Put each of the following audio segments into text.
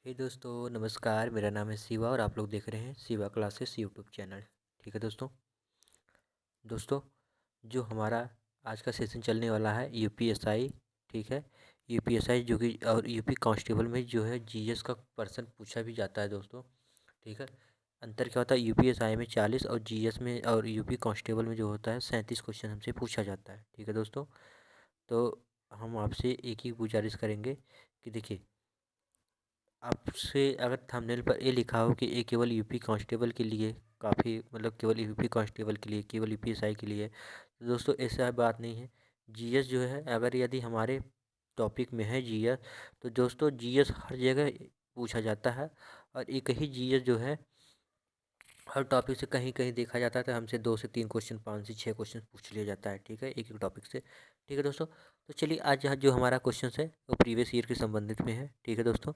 हे दोस्तों नमस्कार। मेरा नाम है शिवा और आप लोग देख रहे हैं शिवा क्लासेस यूट्यूब चैनल। ठीक है दोस्तों जो हमारा आज का सेशन चलने वाला है यूपीएसआई। ठीक है, यूपीएसआई जो कि और यूपी कांस्टेबल में जो है जीएस का पर्सन पूछा भी जाता है दोस्तों। ठीक है, अंतर क्या होता है, यूपीएसआई में 40 और जीएस में और यूपी कांस्टेबल में जो होता है 37 क्वेश्चन हमसे पूछा जाता है। ठीक है दोस्तों, तो हम आपसे एक ही गुजारिश करेंगे कि देखिए, आपसे अगर थंबनेल पर ये लिखा हो कि ये केवल यूपी कांस्टेबल के लिए काफ़ी, मतलब केवल यूपी कांस्टेबल के लिए, केवल यूपीएसआई के लिए, तो दोस्तों ऐसा बात नहीं है। जीएस जो है, अगर यदि हमारे टॉपिक में है जीएस, तो दोस्तों जीएस हर जगह पूछा जाता है। और एक ही जीएस जो है हर टॉपिक से कहीं कहीं देखा जाता है, तो हमसे 2 से 3 क्वेश्चन, 5 से 6 क्वेश्चन पूछ लिया जाता है। ठीक है, एक एक टॉपिक से। ठीक है दोस्तों, तो चलिए आज यहाँ जो हमारा क्वेश्चन है वो प्रीवियस ईयर के संबंधित में है। ठीक है दोस्तों,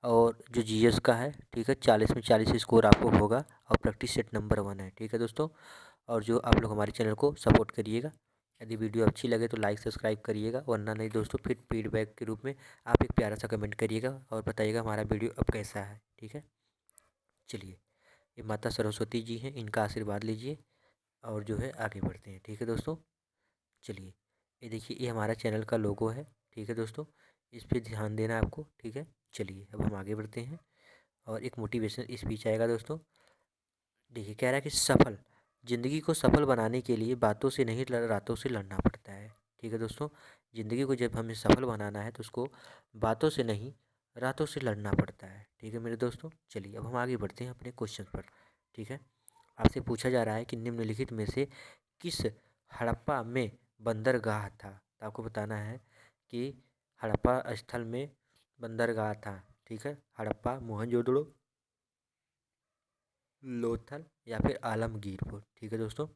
और जो जीएस का है, ठीक है, 40 में 40 स्कोर आपको होगा और प्रैक्टिस सेट नंबर 1 है। ठीक है दोस्तों, और जो आप लोग हमारे चैनल को सपोर्ट करिएगा, यदि वीडियो अच्छी लगे तो लाइक सब्सक्राइब करिएगा, वरना नहीं दोस्तों फिर फीडबैक के रूप में आप एक प्यारा सा कमेंट करिएगा और बताइएगा हमारा वीडियो अब कैसा है। ठीक है, चलिए, ये माता सरस्वती जी हैं, इनका आशीर्वाद लीजिए और जो है आगे बढ़ते हैं। ठीक है दोस्तों, चलिए, ये देखिए, ये हमारा चैनल का लोगो है। ठीक है दोस्तों, इस पर ध्यान देना है आपको। ठीक है, चलिए अब हम आगे बढ़ते हैं और एक मोटिवेशनल स्पीच आएगा दोस्तों। देखिए, कह रहा है कि सफल ज़िंदगी को सफल बनाने के लिए बातों से नहीं, रातों से लड़ना पड़ता है। ठीक है दोस्तों, ज़िंदगी को जब हमें सफल बनाना है तो उसको बातों से नहीं, रातों से लड़ना पड़ता है। ठीक है मेरे दोस्तों, चलिए अब हम आगे बढ़ते हैं अपने क्वेश्चन पर। ठीक है, आपसे पूछा जा रहा है कि निम्नलिखित में से किस हड़प्पा में बंदरगाह था। तो आपको बताना है कि हड़प्पा स्थल में बंदरगाह था। ठीक है, हड़प्पा, मोहनजोदड़ो, लोथल या फिर आलमगीरपुर। ठीक है दोस्तों,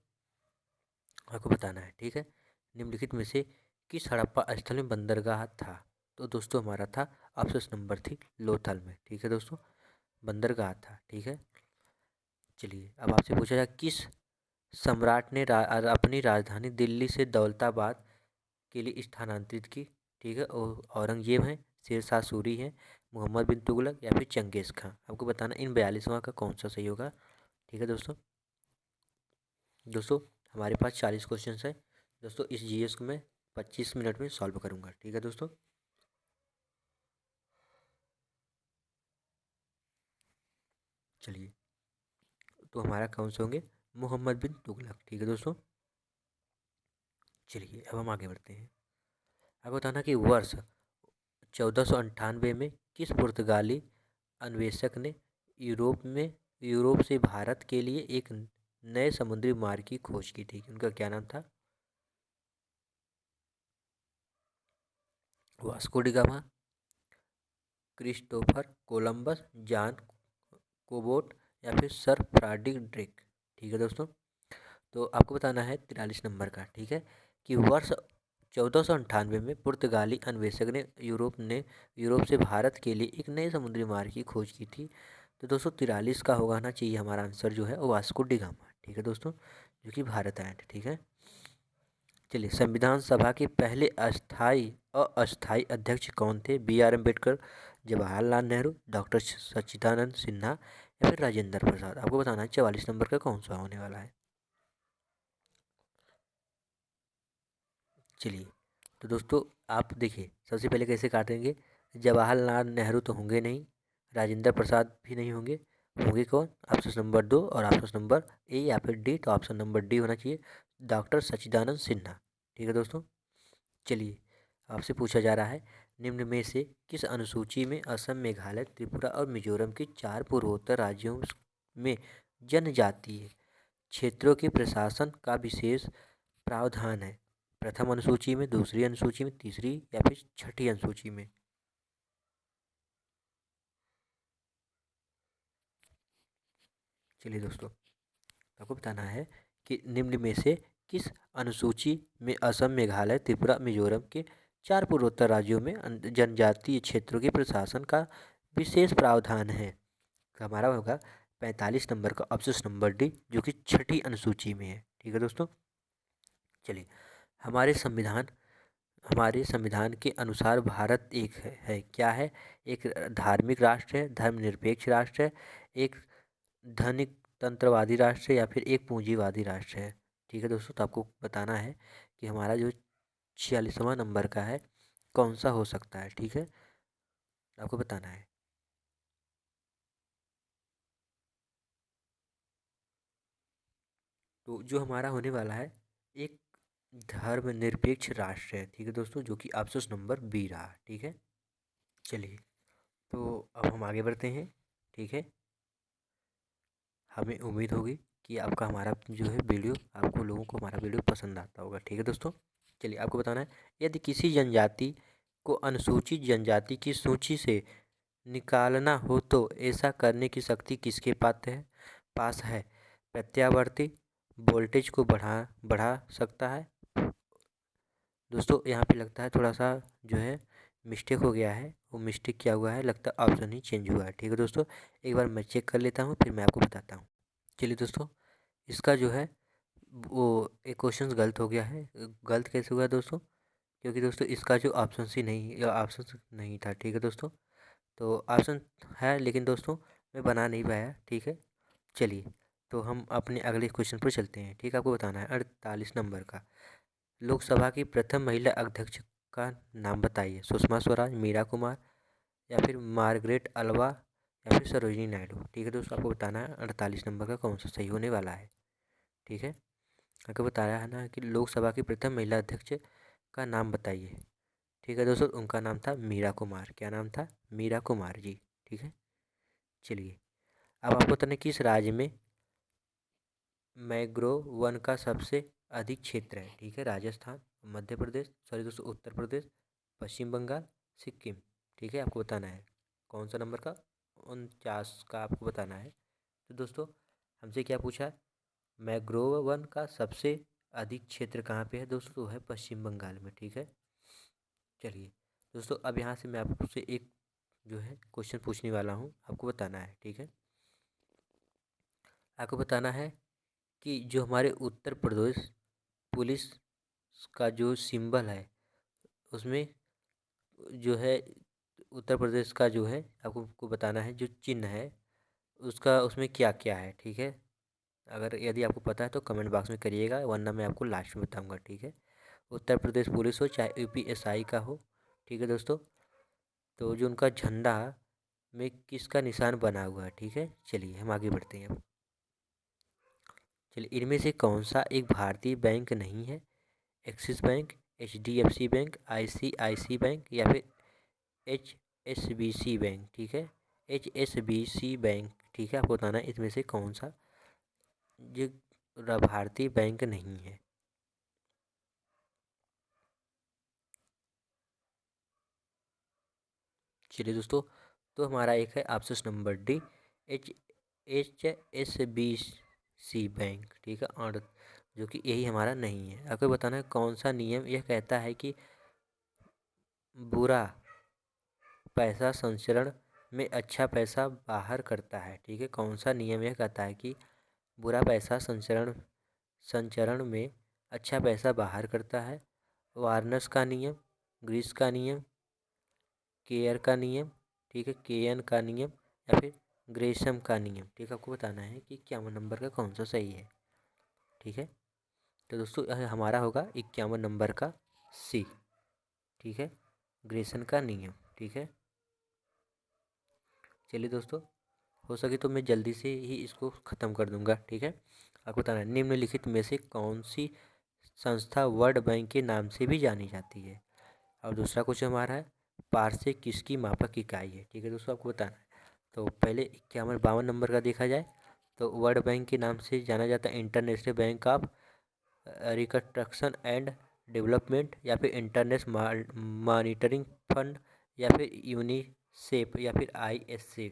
आपको बताना है। ठीक है, निम्नलिखित में से किस हड़प्पा स्थल में बंदरगाह था। तो दोस्तों हमारा था ऑप्शन नंबर थी लोथल में। ठीक है दोस्तों, बंदरगाह था। ठीक है, चलिए अब आपसे पूछा जाए किस सम्राट ने अपनी राजधानी दिल्ली से दौलताबाद के लिए स्थानांतरित की। ठीक है, औरंगजेब हैं, शेर शाह सूरी हैं, मोहम्मद बिन तुगलक या फिर चंगेज़ खां। आपको बताना इन 42वां का कौन सा सही होगा। ठीक है दोस्तों हमारे पास 40 क्वेश्चन है दोस्तों। इस जीएस को मैं 25 मिनट में सॉल्व करूंगा। ठीक है दोस्तों, चलिए, तो हमारा कौन से होंगे, मोहम्मद बिन तुगलक। ठीक है दोस्तों, चलिए अब हम आगे बढ़ते हैं। अब बताना कि वर्ष 1498 में किस पुर्तगाली अन्वेषक ने यूरोप से भारत के लिए एक नए समुद्री मार्ग की खोज की थी। उनका क्या नाम था। Vasco D gamma, Christopher Columbus, John cobot या फिर सर फ्रेडरिक ड्रेक। ठीक है दोस्तों, तो आपको बताना है 43 नंबर का। ठीक है, कि वर्ष 1498 में पुर्तगाली अन्वेषक ने यूरोप से भारत के लिए एक नए समुद्री मार्ग की खोज की थी। तो दोस्तों 43 का होगा ना चाहिए हमारा आंसर जो है वो वास्को डी गामा। ठीक है दोस्तों, जो कि भारत आए थे। ठीक है, चलिए, संविधान सभा के पहले अस्थाई अध्यक्ष कौन थे। B R Ambedkar, Jawaharlal Nehru, doctor Sachchidananda Sinha या फिर राजेंद्र प्रसाद। आपको बताना है 44 नंबर का कौन सा होने वाला है। चलिए, तो दोस्तों आप देखिए, सबसे पहले कैसे काटेंगे। जवाहरलाल नेहरू तो होंगे नहीं, राजेंद्र प्रसाद भी नहीं होंगे। होंगे कौन, ऑप्शन नंबर 2 और ऑप्शन नंबर ए या फिर डी। तो ऑप्शन नंबर डी होना चाहिए, डॉक्टर सच्चिदानंद सिन्हा। ठीक है दोस्तों, चलिए, आपसे पूछा जा रहा है निम्न में से किस अनुसूची में असम, मेघालय, त्रिपुरा और मिजोरम के 4 पूर्वोत्तर राज्यों में जनजातीय क्षेत्रों के प्रशासन का विशेष प्रावधान है। प्रथम अनुसूची में, दूसरी अनुसूची में, तीसरी या फिर छठी अनुसूची में। चलिए दोस्तों, आपको बताना है कि निम्न में से किस अनुसूची में असम, मेघालय, त्रिपुरा, मिजोरम के 4 पूर्वोत्तर राज्यों में जनजातीय क्षेत्रों के प्रशासन का विशेष प्रावधान है। तो हमारा होगा 45 नंबर का ऑप्शन नंबर डी, जो कि छठी अनुसूची में है। ठीक है दोस्तों, चलिए, हमारे संविधान हमारे संविधान के अनुसार भारत एक है क्या है? एक धार्मिक राष्ट्र है, धर्मनिरपेक्ष राष्ट्र है, एक धनिक तंत्रवादी राष्ट्र है, या फिर एक पूंजीवादी राष्ट्र है। ठीक है दोस्तों, तो आपको बताना है कि हमारा जो 46वां नंबर का है कौन सा हो सकता है। ठीक है, आपको बताना है। तो जो हमारा होने वाला है एक धर्मनिरपेक्ष राष्ट्र है। ठीक है दोस्तों, जो कि ऑप्शन नंबर बी रहा। ठीक है, चलिए तो अब हम आगे बढ़ते हैं। ठीक है, हमें उम्मीद होगी कि आपका हमारा जो है वीडियो, आपको लोगों को हमारा वीडियो पसंद आता होगा। ठीक है दोस्तों, चलिए आपको बताना है, यदि किसी जनजाति को अनुसूचित जनजाति की सूची से निकालना हो तो ऐसा करने की शक्ति किसके पास है? प्रत्यावर्ती वोल्टेज को बढ़ा बढ़ा सकता है। दोस्तों यहाँ पे लगता है थोड़ा सा जो है मिस्टेक हो गया है। वो मिस्टेक क्या हुआ है, लगता है ऑप्शन ही चेंज हुआ है। ठीक है दोस्तों, एक बार मैं चेक कर लेता हूँ, फिर मैं आपको बताता हूँ। चलिए दोस्तों, इसका जो है वो एक क्वेश्चन गलत हो गया है। गलत कैसे हुआ दोस्तों? क्योंकि दोस्तों इसका जो ऑप्शन नहीं था। ठीक है दोस्तों, तो ऑप्शन है लेकिन दोस्तों मैं बना नहीं पाया। ठीक है, चलिए तो हम अपने अगले क्वेश्चन पर चलते हैं। ठीक है, आपको बताना है 48 नंबर का, लोकसभा की प्रथम महिला अध्यक्ष का नाम बताइए। सुषमा स्वराज, मीरा कुमार, या फिर मार्गरेट अल्वा, या फिर सरोजिनी नायडू। ठीक है दोस्तों, आपको बताना है 48 नंबर का कौन सा सही होने वाला है। ठीक है, आपको बताया है ना कि लोकसभा की प्रथम महिला अध्यक्ष का नाम बताइए। ठीक है दोस्तों, उनका नाम था मीरा कुमार। क्या नाम था? मीरा कुमार जी। ठीक है, चलिए अब आपको बताना है किस राज्य में मैंग्रोव वन का सबसे अधिक क्षेत्र है। ठीक है, राजस्थान, मध्य प्रदेश, सॉरी दोस्तों उत्तर प्रदेश, पश्चिम बंगाल, सिक्किम। ठीक है, आपको बताना है कौन सा नंबर का, 49 का आपको बताना है। तो दोस्तों हमसे क्या पूछा है, मैंग्रोव वन का सबसे अधिक क्षेत्र कहाँ पे है दोस्तों? तो है पश्चिम बंगाल में। ठीक है, चलिए दोस्तों अब यहाँ से मैं आपसे एक जो है क्वेश्चन पूछने वाला हूँ, आपको बताना है। ठीक है, आपको बताना है कि जो हमारे उत्तर प्रदेश पुलिस का जो सिंबल है उसमें जो है उत्तर प्रदेश का जो है आपको बताना है जो चिन्ह है उसका, उसमें क्या क्या है। ठीक है, अगर यदि आपको पता है तो कमेंट बॉक्स में करिएगा, वरना मैं आपको लास्ट में बताऊंगा। ठीक है, उत्तर प्रदेश पुलिस हो चाहे यूपीएसआई का हो। ठीक है दोस्तों, तो जो उनका झंडा में किसका निशान बना हुआ है। ठीक है, चलिए हम आगे बढ़ते हैं अब। चलिए इनमें से कौन सा एक भारतीय बैंक नहीं है? Axis bank, HDFC bank, ICICI bank, या फिर एचएसबीसी बैंक। ठीक है, एचएसबीसी बैंक। ठीक है, आपको बताना है इसमें से कौन सा ये भारतीय बैंक नहीं है। चलिए दोस्तों, तो हमारा एक है option number D, H H S B C bank. ठीक है, और जो कि यही हमारा नहीं है। आपको बताना है कौन सा नियम यह कहता है कि बुरा पैसा संचरण में अच्छा पैसा बाहर करता है। ठीक है, कौन सा नियम यह कहता है कि बुरा पैसा संचरण में अच्छा पैसा बाहर करता है? वार्नस का नियम, ग्रीस का नियम, केयर का नियम, ठीक है, केयन का नियम, या फिर ग्रेशम का नियम। ठीक है, आपको बताना है कि 51 नंबर का कौन सा सही है। ठीक है, तो दोस्तों यह हमारा होगा 51 नंबर का सी। ठीक है, ग्रेशन का नियम। ठीक है, चलिए दोस्तों हो सके तो मैं जल्दी से ही इसको ख़त्म कर दूंगा। ठीक है, आपको बताना है निम्नलिखित में से कौन सी संस्था वर्ल्ड बैंक के नाम से भी जानी जाती है। और दूसरा क्वेश्चन हमारा है पारसे किसकी मापक इकाई है। ठीक है दोस्तों, आपको बताना है। तो पहले 51 नंबर का देखा जाए तो वर्ल्ड बैंक के नाम से जाना जाता है international bank of reconstruction and development, या फिर इंटरनेशनल मॉनिटरिंग फंड, या फिर यूनिसेफ, या फिर आईएससी।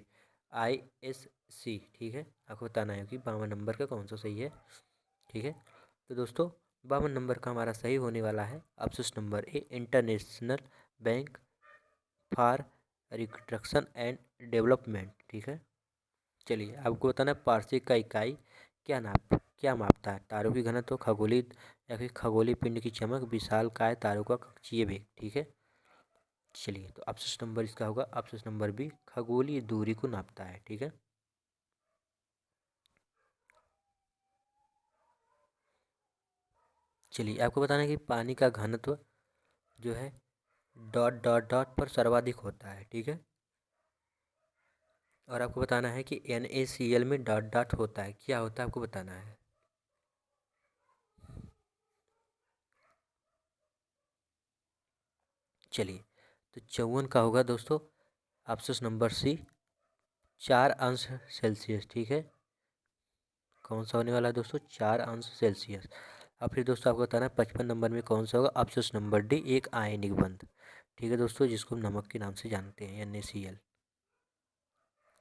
ठीक है, आपको बताना है कि 52 नंबर का कौन सा सही है। ठीक है, तो दोस्तों 52 नंबर का हमारा सही होने वाला है option number A, international bank for reconstruction and development. ठीक है, चलिए आपको बताना है पारसे का इकाई क्या नाम क्या मापता है? तारों की घनत्व, खगोलीय या फिर खगोलीय पिंड की चमक, विशालकाय तारों का कक्षीय वेग। ठीक है, चलिए तो ऑप्शन नंबर इसका होगा ऑप्शन नंबर बी, खगोलीय दूरी को नापता है। ठीक है, चलिए आपको बताना है कि पानी का घनत्व जो है डॉट डॉट डॉट पर सर्वाधिक होता है। ठीक है, और आपको बताना है कि NaCl में डॉट डॉट होता है, क्या होता है आपको बताना है। चलिए तो 54 का होगा दोस्तों ऑप्शन नंबर सी, 4 अंश सेल्सियस। ठीक है, कौन सा होने वाला है दोस्तों? 4 अंश सेल्सियस। अब फिर दोस्तों आपको बताना है 55 नंबर में कौन सा होगा? ऑप्शन नंबर डी, एक आयनिक बंध। ठीक है दोस्तों, जिसको हम नमक के नाम से जानते हैं, NaCl।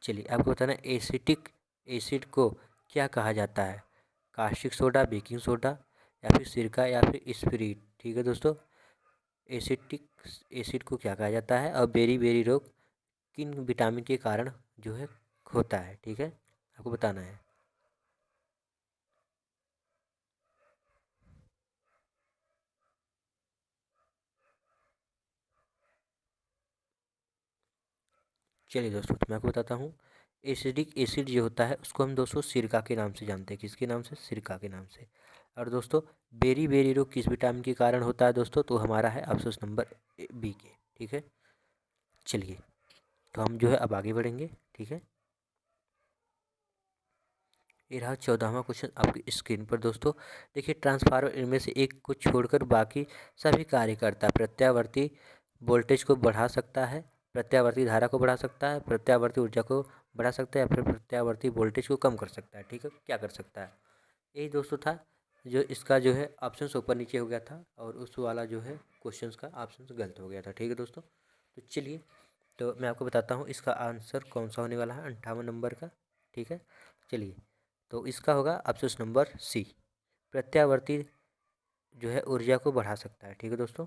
चलिए आपको बताना है एसिटिक एसिड को क्या कहा जाता है? कास्टिक सोडा, बेकिंग सोडा या फिर सिरका या फिर स्पिरिट। ठीक है दोस्तों, एसिटिक एसिड को क्या कहा जाता है और बेरी बेरी रोग किन विटामिन के कारण जो है होता है? ठीक है, आपको बताना है। चलिए दोस्तों तो मैं आपको बताता हूँ, एसिडिक एसिड जो होता है उसको हम दोस्तों सिरका के नाम से जानते हैं। किसके नाम से? सिरका के नाम से। और दोस्तों बेरी बेरी रोग किस विटामिन के कारण होता है दोस्तों? तो हमारा है ऑप्शन नंबर बी के। ठीक है, चलिए तो हम जो है अब आगे बढ़ेंगे। ठीक है, ये रहा 14वां क्वेश्चन आपकी स्क्रीन पर दोस्तों। देखिए, ट्रांसफार्मर इनमें से एक को छोड़कर बाकी सभी कार्य करता है। प्रत्यावर्ती वोल्टेज को बढ़ा सकता है, प्रत्यावर्ती धारा को बढ़ा सकता है, प्रत्यावर्ती ऊर्जा को बढ़ा सकता है या फिर प्रत्यावर्ती वोल्टेज को कम कर सकता है। ठीक है, क्या कर सकता है? यही दोस्तों था जो इसका जो है ऑप्शन ऊपर नीचे हो गया था और उस वाला जो है क्वेश्चन का ऑप्शन गलत हो गया था। ठीक है दोस्तों, तो चलिए तो मैं आपको बताता हूँ इसका आंसर कौन सा होने वाला है 58 नंबर का। ठीक है, चलिए तो इसका होगा ऑप्शन नंबर सी, प्रत्यावर्ती जो है ऊर्जा को बढ़ा सकता है। ठीक है दोस्तों,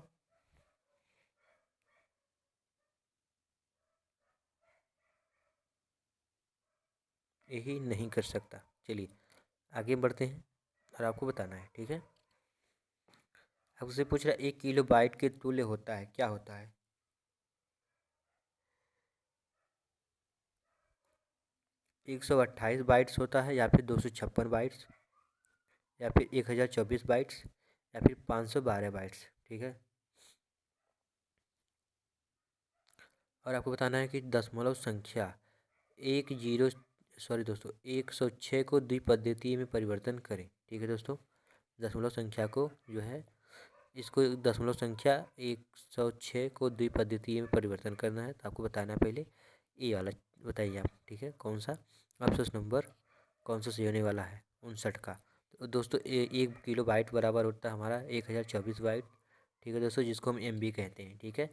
यही नहीं कर सकता। चलिए आगे बढ़ते हैं और आपको बताना है। ठीक है, आपसे पूछ रहा है 1 किलो बाइट के तुल्य होता है, क्या होता है? 128 बाइट्स होता है या फिर 256 बाइट्स या फिर 1024 बाइट्स या फिर 512 बाइट्स। ठीक है, और आपको बताना है कि दशमलव संख्या एक जीरो सॉरी दोस्तों 106 को द्विपद्धतीय में परिवर्तन करें। ठीक है दोस्तों, दशमलव संख्या को जो है इसको दशमलव संख्या 106 को द्विपद्धतीय में परिवर्तन करना है। तो आपको बताना है पहले ये वाला, बताइए आप। ठीक है, कौन सा ऑप्शन नंबर कौन सा सही होने वाला है 59 का? तो दोस्तों 1 किलो बाइट बराबर होता है हमारा 1024 बाइट। ठीक है दोस्तों, जिसको हम MB कहते हैं। ठीक है,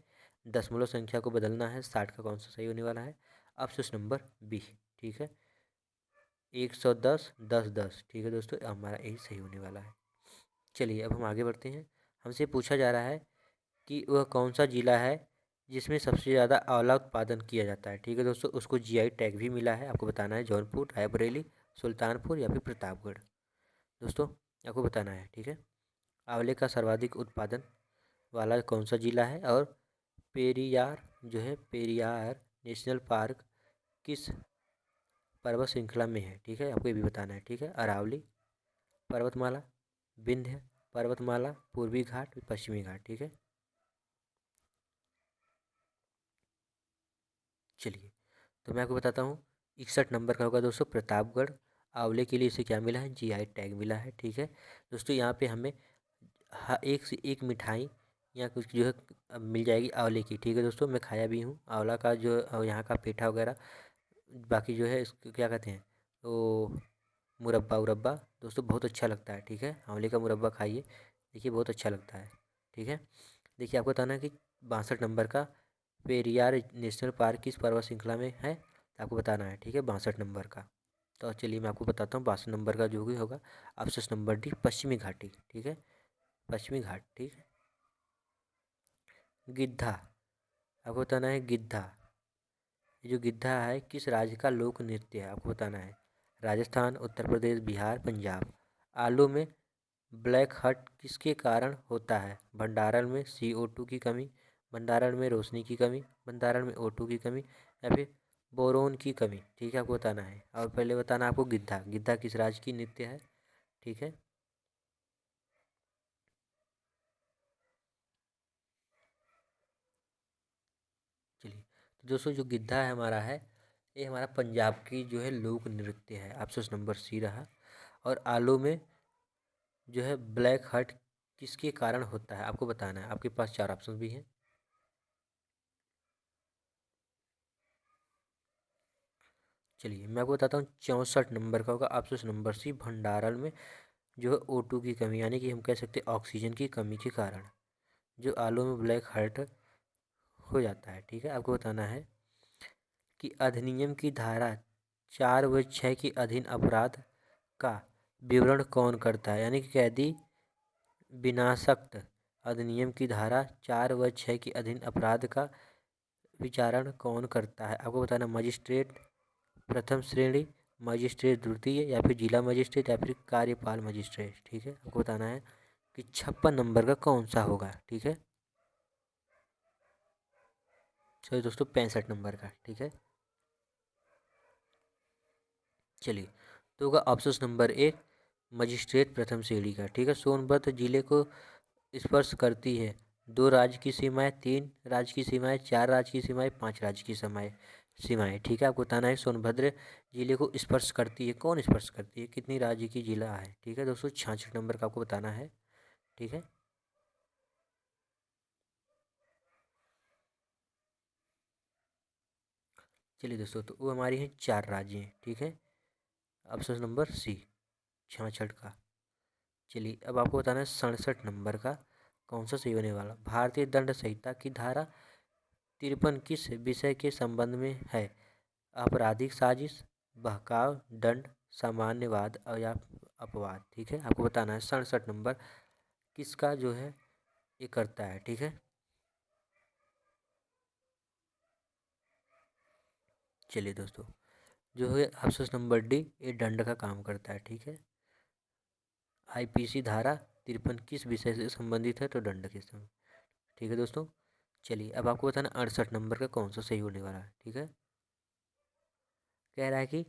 दशमलव संख्या को बदलना है, 60 का कौन सा सही होने वाला है? Option number B. ठीक है, 110 10 10। ठीक है दोस्तों, हमारा यही सही होने वाला है। चलिए अब हम आगे बढ़ते हैं। हमसे पूछा जा रहा है कि वह कौन सा जिला है जिसमें सबसे ज़्यादा आंवला उत्पादन किया जाता है। ठीक है दोस्तों, उसको GI टैग भी मिला है। आपको बताना है जौनपुर, रायबरेली, सुल्तानपुर या फिर प्रतापगढ़। दोस्तों आपको बताना है। ठीक है, आंवले का सर्वाधिक उत्पादन वाला कौन सा जिला है और पेरियार जो है पेरियार नेशनल पार्क किस पर्वत श्रृंखला में है? ठीक है, आपको ये भी बताना है। ठीक है, अरावली पर्वतमाला, विंध्य पर्वतमाला, पूर्वी घाट, पश्चिमी घाट। ठीक है, चलिए तो मैं आपको बताता हूँ 61 नंबर का होगा दोस्तों प्रतापगढ़। आंवले के लिए इसे क्या मिला है? GI टैग मिला है। ठीक है दोस्तों, यहाँ पे हमें एक से एक मिठाई या कुछ जो है मिल जाएगी आंवले की। ठीक है दोस्तों, मैं खाया भी हूँ आंवला का जो यहाँ का पेठा वगैरह। बाकी जो है इसको क्या कहते हैं, तो मुरब्बा उरब्बा दोस्तों बहुत अच्छा लगता है। ठीक है, आंवले का मुरब्बा खाइए, देखिए बहुत अच्छा लगता है। ठीक है, देखिए आपको बताना है कि 62 नंबर का पेरियार नेशनल पार्क किस पर्वत श्रृंखला में है? तो आपको बताना है। ठीक है, 62 नंबर का। तो चलिए मैं आपको बताता हूँ 62 नंबर का जो भी होगा ऑप्शन नंबर डी, पश्चिमी घाटी। ठीक है, पश्चिमी घाट। ठीक है, गिद्धा, आपको बताना है गिद्धा। ये जो गिद्धा है किस राज्य का लोक नृत्य है? आपको बताना है। राजस्थान, उत्तर प्रदेश, बिहार, पंजाब। आलू में ब्लैक हट किसके कारण होता है? भंडारण में CO2 की कमी, भंडारण में रोशनी की कमी, भंडारण में O2 की कमी, या फिर बोरोन की कमी। ठीक है, आपको बताना है। और पहले बताना है आपको गिद्धा, गिद्धा किस राज्य की नृत्य है? ठीक है, चलिए। तो दोस्तों जो गिद्धा है हमारा है, ये हमारा पंजाब की जो है लोक नृत्य है। ऑप्शन नंबर सी रहा। और आलू में जो है ब्लैक हट किसके कारण होता है, आपको बताना है। आपके पास 4 ऑप्शन भी हैं। चलिए मैं आपको बताता हूँ। 64 नंबर का होगा ऑप्शन नंबर सी, भंडारण में जो है O2 की कमी, यानी कि हम कह सकते हैं ऑक्सीजन की कमी के कारण जो आलू में ब्लैक हर्ट हो जाता है। ठीक है, आपको बताना है कि अधिनियम की धारा 4 व 6 के अधीन अपराध का विवरण कौन करता है, यानी कि कैदी विनाशक्त अधिनियम की धारा 4 व 6 के अधीन अपराध का विचारण कौन करता है? आपको बताना, मजिस्ट्रेट प्रथम श्रेणी, मजिस्ट्रेट द्वितीय, या फिर जिला मजिस्ट्रेट, या फिर कार्यपाल मजिस्ट्रेट। ठीक है, आपको बताना है कि 56 नंबर का कौन सा होगा। ठीक है, चलिए दोस्तों 65 नंबर का। ठीक है, चलिए तो होगा ऑप्शन नंबर ए, मजिस्ट्रेट प्रथम श्रेणी का। ठीक है, सोनभद्र जिले को स्पर्श करती है 2 राज्य की सीमाएं, 3 राज्य की सीमाएं, 4 राज्य की सीमाएं, 5 राज्य की सीमाएं। ठीक है, आपको बताना है सोनभद्र जिले को स्पर्श करती है, कौन स्पर्श करती है, कितनी राज्य की जिला है। ठीक है दोस्तों, 66 नंबर का आपको बताना है। ठीक है, चलिए दोस्तों, तो वो हमारी हैं 4 राज्य हैं। ठीक है, ऑप्शन नंबर सी 66 का। चलिए अब आपको बताना है 67 नंबर का कौन सा सही होने वाला। भारतीय दंड संहिता की धारा 53 किस विषय के संबंध में है? आपराधिक साजिश, बहकाव, दंड, सामान्यवाद और या अपवाद। ठीक है, आपको बताना है 67 नंबर किसका जो है ये करता है। ठीक है, चलिए दोस्तों, जो है ऑप्शन नंबर डी, ये दंड का काम करता है। ठीक है, IPC धारा 53 किस विषय से संबंधित है? तो दंड के संबंध। ठीक है दोस्तों, चलिए अब आपको बताना 68 नंबर का कौन सा सही होने वाला है। ठीक है, कह रहा है कि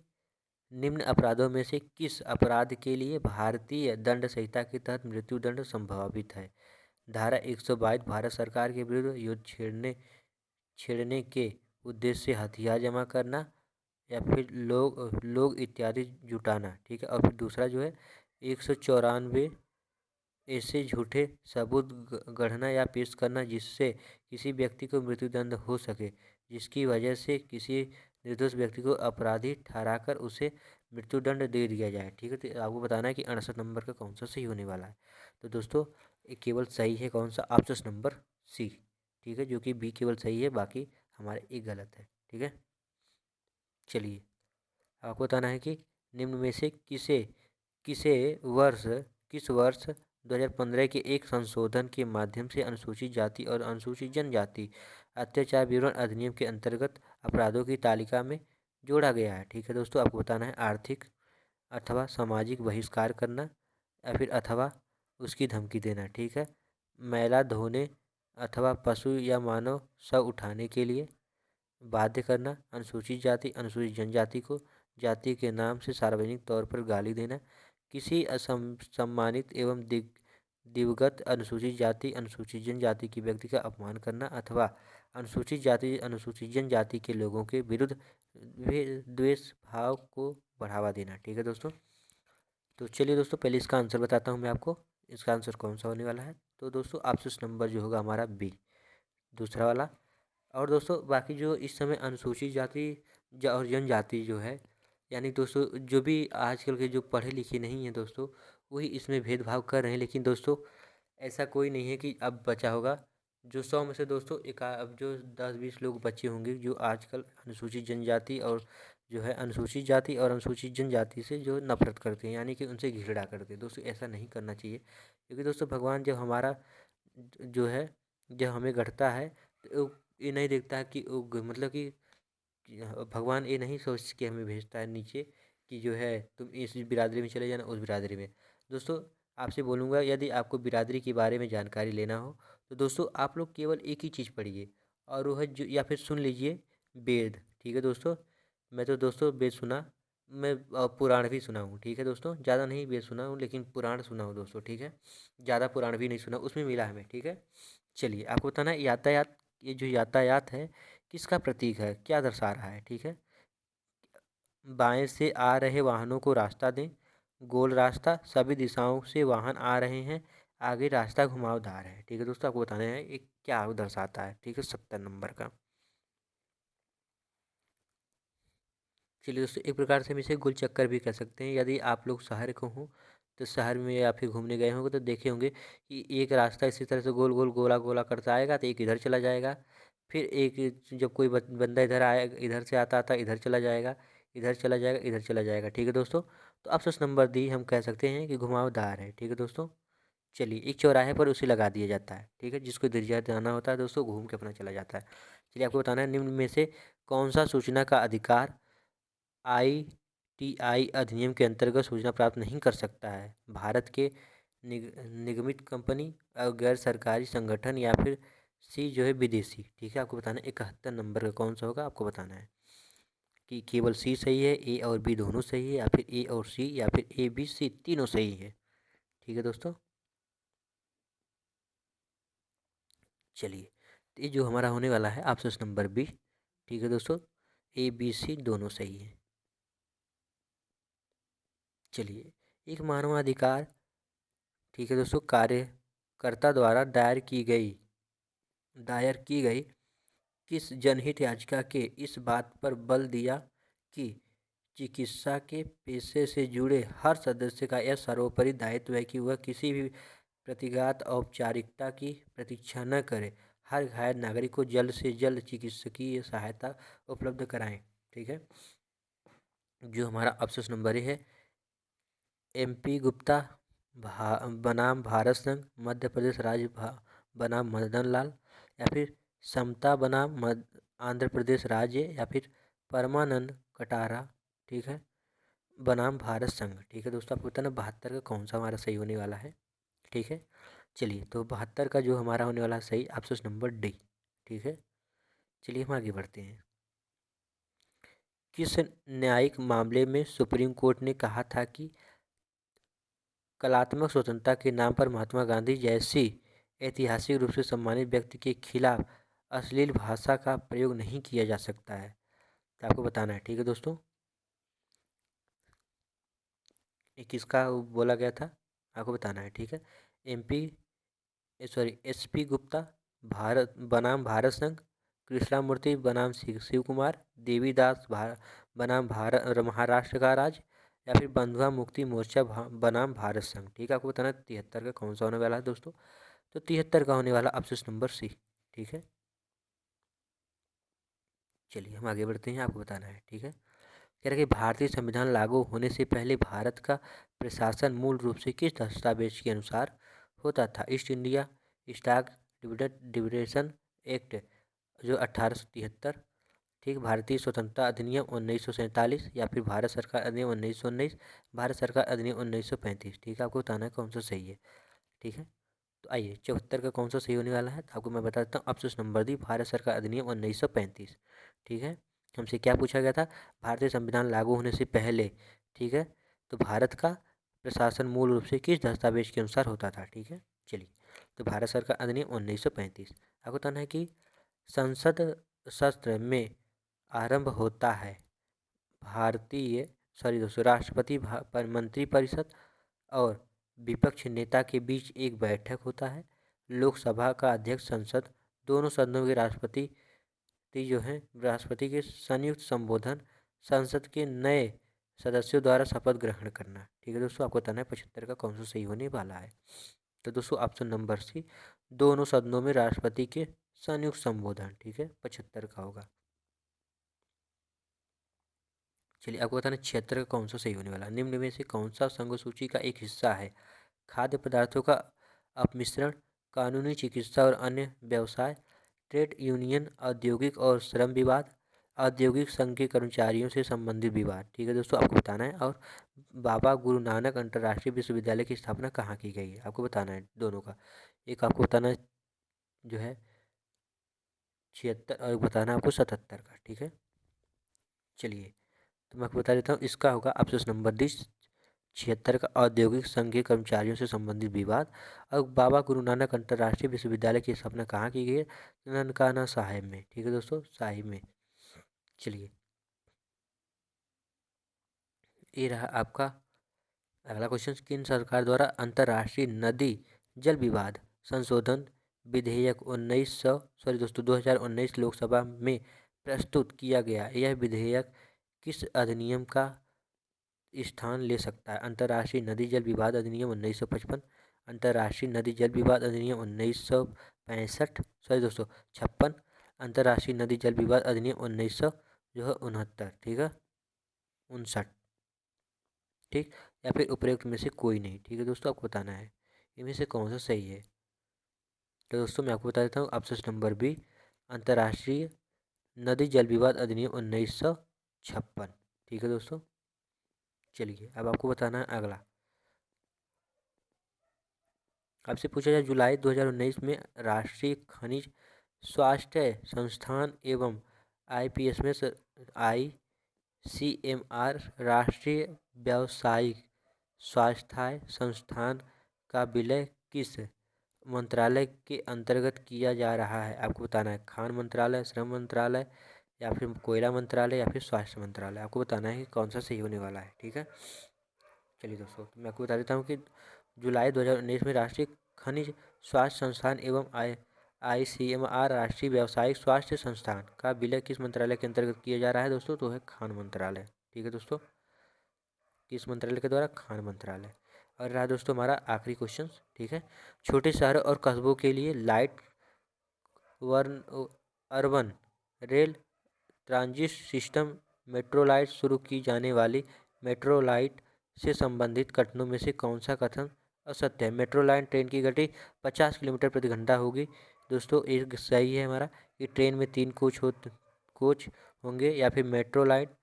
निम्न अपराधों में से किस अपराध के लिए भारतीय दंड संहिता के तहत मृत्युदंड संभावित है? धारा 122 भारत सरकार के विरुद्ध युद्ध छेड़ने के उद्देश्य से हथियार जमा करना, या फिर लोग लोग इत्यादि जुटाना। ठीक है, और फिर दूसरा जो है 194 ऐसे झूठे सबूत गढ़ना या पेश करना जिससे किसी व्यक्ति को मृत्युदंड हो सके, जिसकी वजह से किसी निर्दोष व्यक्ति को अपराधी ठहराकर उसे मृत्युदंड दे दिया जाए। ठीक है, तो आपको बताना है कि 68 नंबर का कौन सा सही होने वाला है। तो दोस्तों ये केवल सही है कौन सा? Option number C. ठीक है, जो कि बी केवल सही है, बाकी हमारे एक गलत है। ठीक है, चलिए आपको बताना है कि निम्न में से किसे किसे वर्ष किस वर्ष 2015 के एक संशोधन के माध्यम से अनुसूचित जाति और अनुसूचित जनजाति अत्याचार विवरण अधिनियम के अंतर्गत अपराधों की तालिका में जोड़ा गया है? ठीक है दोस्तों, आपको बताना है आर्थिक अथवा सामाजिक बहिष्कार करना, या फिर अथवा उसकी धमकी देना। ठीक है, मैला धोने अथवा पशु या मानव शव उठाने के लिए बाध्य करना, अनुसूचित जाति अनुसूचित जनजाति को जाति के नाम से सार्वजनिक तौर पर गाली देना, किसी सम्मानित एवं दिवगत अनुसूचित जाति अनुसूचित जनजाति की व्यक्ति का अपमान करना, अथवा अनुसूचित जाति अनुसूचित जनजाति के लोगों के विरुद्ध द्वेष भाव को बढ़ावा देना। ठीक है दोस्तों, तो चलिए दोस्तों पहले इसका आंसर बताता हूँ मैं आपको, इसका आंसर कौन सा होने वाला है। तो दोस्तों ऑप्शन नंबर जो होगा हमारा बी, दूसरा वाला। और दोस्तों बाकी जो इस समय अनुसूचित जाति और जनजाति जो है, यानी दोस्तों जो भी आजकल के जो पढ़े लिखे नहीं हैं दोस्तों, वही इसमें भेदभाव कर रहे हैं। लेकिन दोस्तों ऐसा कोई नहीं है कि अब बचा होगा। जो 100 में से दोस्तों एक अब जो 10-20 लोग बचे होंगे जो आजकल अनुसूचित जनजाति और जो है अनुसूचित जाति और अनुसूचित जनजाति से जो नफरत करते हैं, यानी कि उनसे घृणा करते हैं। दोस्तों ऐसा नहीं करना चाहिए, क्योंकि दोस्तों भगवान जब हमारा जो है जब हमें गढ़ता है तो ये नहीं देखता है कि मतलब कि भगवान ये नहीं सोच के हमें भेजता है नीचे कि जो है तुम इस बिरादरी में चले जाना, उस बिरादरी में। दोस्तों आपसे बोलूँगा, यदि आपको बिरादरी के बारे में जानकारी लेना हो तो दोस्तों आप लोग केवल एक ही चीज़ पढ़िए, और वह जो, या फिर सुन लीजिए, वेद। ठीक है दोस्तों, मैं तो दोस्तों वेद सुना, मैं पुराण भी सुना हूँ। ठीक है दोस्तों, ज़्यादा नहीं वेद सुना हूँ लेकिन पुराण सुना हूँ दोस्तों। ठीक है, ज़्यादा पुराण भी नहीं सुना, उसमें मिला है मैं। ठीक है, चलिए आपको बताना है यातायात, ये जो यातायात है किसका प्रतीक है, क्या दर्शा रहा है। ठीक है, बाएं से आ रहे वाहनों को रास्ता दें, गोल रास्ता, सभी दिशाओं से वाहन आ रहे हैं, आगे रास्ता घुमावदार है। ठीक है दोस्तों, आपको बताना है ये क्या दर्शाता है। ठीक है, 70 नंबर का। चलिए दोस्तों, एक प्रकार से हम इसे गोल चक्कर भी कह सकते हैं। यदि आप लोग शहर को हों तो शहर में या फिर घूमने गए होंगे तो देखे होंगे कि एक रास्ता इसी तरह से गोल गोल गोला गोला करता आएगा, तो एक इधर चला जाएगा, फिर एक जब कोई बंदा इधर आए, इधर से आता आता इधर चला जाएगा, इधर चला जाएगा, इधर चला जाएगा। ठीक है दोस्तों, तो ऑप्शन नंबर डी हम कह सकते हैं कि घुमावदार है। ठीक है दोस्तों, चलिए एक चौराहे पर उसे लगा दिया जाता है। ठीक है, जिसको इधर जाना होता है दोस्तों घूम के अपना चला जाता है। चलिए आपको बताना है निम्न में से कौन सा सूचना का अधिकार आईटीआई अधिनियम के अंतर्गत सूचना प्राप्त नहीं कर सकता है। भारत के निगमित कंपनी, गैर सरकारी संगठन, या फिर सी जो है विदेशी। ठीक है, आपको बताना है 71 नंबर का कौन सा होगा, आपको बताना है कि केवल सी सही है, ए और बी दोनों सही है, या फिर ए और सी, या फिर ए बी सी तीनों सही है। ठीक है दोस्तों, चलिए तो ये जो हमारा होने वाला है ऑप्शन नंबर बी। ठीक है दोस्तों, ए बी सी दोनों सही है। चलिए, एक मानवाधिकार, ठीक है दोस्तों, कार्यकर्ता द्वारा दायर की गई किस जनहित याचिका के इस बात पर बल दिया कि चिकित्सा के पेशे से जुड़े हर सदस्य का यह सर्वोपरि दायित्व है कि वह किसी भी प्रतिघात औपचारिकता की प्रतीक्षा न करे, हर घायल नागरिक को जल्द से जल्द चिकित्सकीय सहायता उपलब्ध कराएं। ठीक है, जो हमारा ऑप्शन नंबर है एमपी गुप्ता, बनाम भारत संघ, मध्य प्रदेश राज्य बनाम मदन लाल, या फिर समता बनाम आंध्र प्रदेश राज्य, या फिर परमानंद कटारा, ठीक है, बनाम भारत संघ। ठीक है दोस्तों, आपको बताना 72 का कौन सा हमारा सही होने वाला है। ठीक है, चलिए तो 72 का जो हमारा होने वाला है सही ऑप्शन नंबर डी। ठीक है, चलिए हम आगे बढ़ते हैं। किस न्यायिक मामले में सुप्रीम कोर्ट ने कहा था कि कलात्मक स्वतंत्रता के नाम पर महात्मा गांधी जैसी ऐतिहासिक रूप से सम्मानित व्यक्ति के खिलाफ अश्लील भाषा का प्रयोग नहीं किया जा सकता है। तो आपको बताना है। ठीक है दोस्तों, ये किसका बोला गया था, आपको बताना है। ठीक है, एमपी एसपी गुप्ता, भारत बनाम भारत संघ, कृष्णामूर्ति बनाम शिव कुमार, देवीदास बनाम भारत महाराष्ट्र का राज, या फिर बंधुआ मुक्ति मोर्चा बनाम भारत संघ। ठीक है, आपको बताना है 73 का कौन सा होने वाला है दोस्तों। तो 73 का होने वाला ऑप्शन नंबर सी। ठीक है, चलिए हम आगे बढ़ते हैं, आपको बताना है। ठीक है, कह रहा है कि भारतीय संविधान लागू होने से पहले भारत का प्रशासन मूल रूप से किस दस्तावेज के अनुसार होता था। ईस्ट इंडिया स्टॉक डिविडेशन एक्ट जो 1873, ठीक, भारतीय स्वतंत्रता अधिनियम 1947, या फिर भारत सरकार अधिनियम 1919, भारत सरकार अधिनियम 1935। ठीक है, आपको बताना है कौन सा सही है। ठीक है, तो आइए 74 का कौन सा सही होने वाला है, तो आपको मैं बता देता हूँ ऑप्शन नंबर डी, भारत सरकार अधिनियम 1935। ठीक है, हमसे क्या पूछा गया था, भारतीय संविधान लागू होने से पहले, ठीक है, तो भारत का प्रशासन मूल रूप से किस दस्तावेज के अनुसार होता था। ठीक है, चलिए तो भारत सरकार अधिनियम 1935। आपको बताना है कि संसद सत्र में आरंभ होता है भारतीय सॉरी दोस्तों राष्ट्रपति पर मंत्रिपरिषद और विपक्ष नेता के बीच एक बैठक होता है। लोकसभा का अध्यक्ष, संसद दोनों सदनों के राष्ट्रपति जो हैं राष्ट्रपति के संयुक्त संबोधन, संसद के नए सदस्यों द्वारा शपथ ग्रहण करना। ठीक है दोस्तों, आपको बताना है 75 का कौन सा सही होने वाला है। तो दोस्तों ऑप्शन नंबर सी, दोनों सदनों में राष्ट्रपति के संयुक्त संबोधन। ठीक है, 75 का होगा। चलिए आपको बताना 76 का कौन सा सही होने वाला है। निम्न में से कौन सा संघ सूची का एक हिस्सा है। खाद्य पदार्थों का अपमिश्रण, कानूनी चिकित्सा और अन्य व्यवसाय, ट्रेड यूनियन, औद्योगिक और श्रम विवाद, औद्योगिक संघ के कर्मचारियों से संबंधित विवाद। ठीक है दोस्तों, आपको बताना है। और बाबा गुरु नानक अंतर्राष्ट्रीय विश्वविद्यालय की स्थापना कहाँ की गई है, आपको बताना है दोनों का। एक आपको बताना है जो है 76 और एक बताना है आपको 77 का। ठीक है, चलिए तो मैं आपको बता देता हूँ। इसका होगा ऑप्शन नंबर डी 76 का औद्योगिक संघ के कर्मचारियों से संबंधित विवाद। और बाबा गुरु नानक अंतर्राष्ट्रीय विश्वविद्यालय की स्थापना कहाँ की गई है, ननकाना साहिब में। ठीक है दोस्तों, साहिब में। चलिए ये रहा आपका अगला क्वेश्चन। केंद्र सरकार द्वारा अंतर्राष्ट्रीय नदी जल विवाद संशोधन विधेयक 2019 लोकसभा में प्रस्तुत किया गया। यह विधेयक किस अधिनियम का स्थान ले सकता है? अंतर्राष्ट्रीय नदी जल विवाद अधिनियम 1955, अंतर्राष्ट्रीय नदी जल विवाद अधिनियम 1965, सॉरी दोस्तों 56, अंतर्राष्ट्रीय नदी जल विवाद अधिनियम 1969। ठीक है, 59। ठीक, या फिर उपरोक्त में से कोई नहीं। ठीक है दोस्तों, आपको बताना है इनमें से कौन सा सही है। तो दोस्तों मैं आपको बता देता हूँ ऑप्शन नंबर बी अंतर्राष्ट्रीय नदी जल विवाद अधिनियम 1956। ठीक है दोस्तों, चलिए अब आपको बताना है अगला। आपसे पूछा जाए जुलाई 2019 में राष्ट्रीय खनिज स्वास्थ्य संस्थान एवं आईपीएस में ICMR राष्ट्रीय व्यावसायिक स्वास्थ्य संस्थान का विलय किस मंत्रालय के अंतर्गत किया जा रहा है? आपको बताना है खान मंत्रालय, श्रम मंत्रालय, या फिर कोयला मंत्रालय, या फिर स्वास्थ्य मंत्रालय। आपको बताना है कि कौन सा सही होने वाला है। ठीक है, चलिए दोस्तों तो मैं आपको बता देता हूँ कि जुलाई 2019 में राष्ट्रीय खनिज स्वास्थ्य संस्थान एवं ICMR राष्ट्रीय व्यावसायिक स्वास्थ्य संस्थान का विलय किस मंत्रालय के अंतर्गत किया जा रहा है दोस्तों? तो है खान मंत्रालय। ठीक है दोस्तों, किस मंत्रालय के द्वारा? खान मंत्रालय। और रहा दोस्तों हमारा आखिरी क्वेश्चन। ठीक है, छोटे शहरों और कस्बों के लिए light urban rail transit system Metrolite शुरू की जाने वाली मेट्रोलाइट से संबंधित कथनों में से कौन सा कथन असत्य है? मेट्रोलाइट ट्रेन की गति 50 किलोमीटर प्रति घंटा होगी। दोस्तों एक सही है हमारा कि ट्रेन में 3 कोच होंगे, या फिर मेट्रोलाइट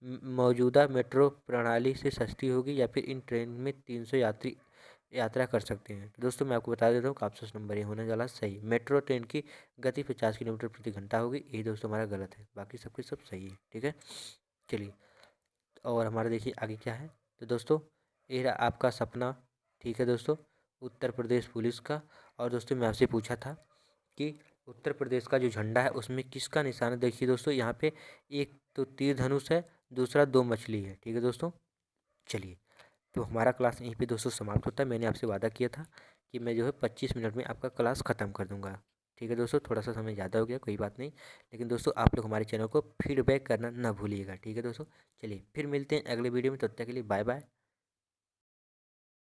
मौजूदा मेट्रो प्रणाली से सस्ती होगी, या फिर इन ट्रेन में 300 यात्री यात्रा कर सकते हैं। तो दोस्तों मैं आपको बता देता हूँ ऑप्शन नंबर ए होने वाला सही। मेट्रो ट्रेन की गति 50 किलोमीटर प्रति घंटा होगी। यही दोस्तों हमारा गलत है, बाकी सबके सब सही है। ठीक है, चलिए और हमारा देखिए आगे क्या है। तो दोस्तों ये रहा आपका सपना। ठीक है दोस्तों, उत्तर प्रदेश पुलिस का। और दोस्तों मैं आपसे पूछा था कि उत्तर प्रदेश का जो झंडा है उसमें किसका निशान है। देखिए दोस्तों यहाँ पे एक तो तीर धनुष है, दूसरा 2 मछली है। ठीक है दोस्तों, चलिए तो हमारा क्लास यहीं पे दोस्तों समाप्त होता है। मैंने आपसे वादा किया था कि मैं जो है 25 मिनट में आपका क्लास ख़त्म कर दूंगा। ठीक है दोस्तों, थोड़ा सा समय ज़्यादा हो गया, कोई बात नहीं, लेकिन दोस्तों आप लोग हमारे चैनल को फीडबैक करना ना भूलिएगा। ठीक है दोस्तों, चलिए फिर मिलते हैं अगले वीडियो में, तब तक के लिए बाय बाय।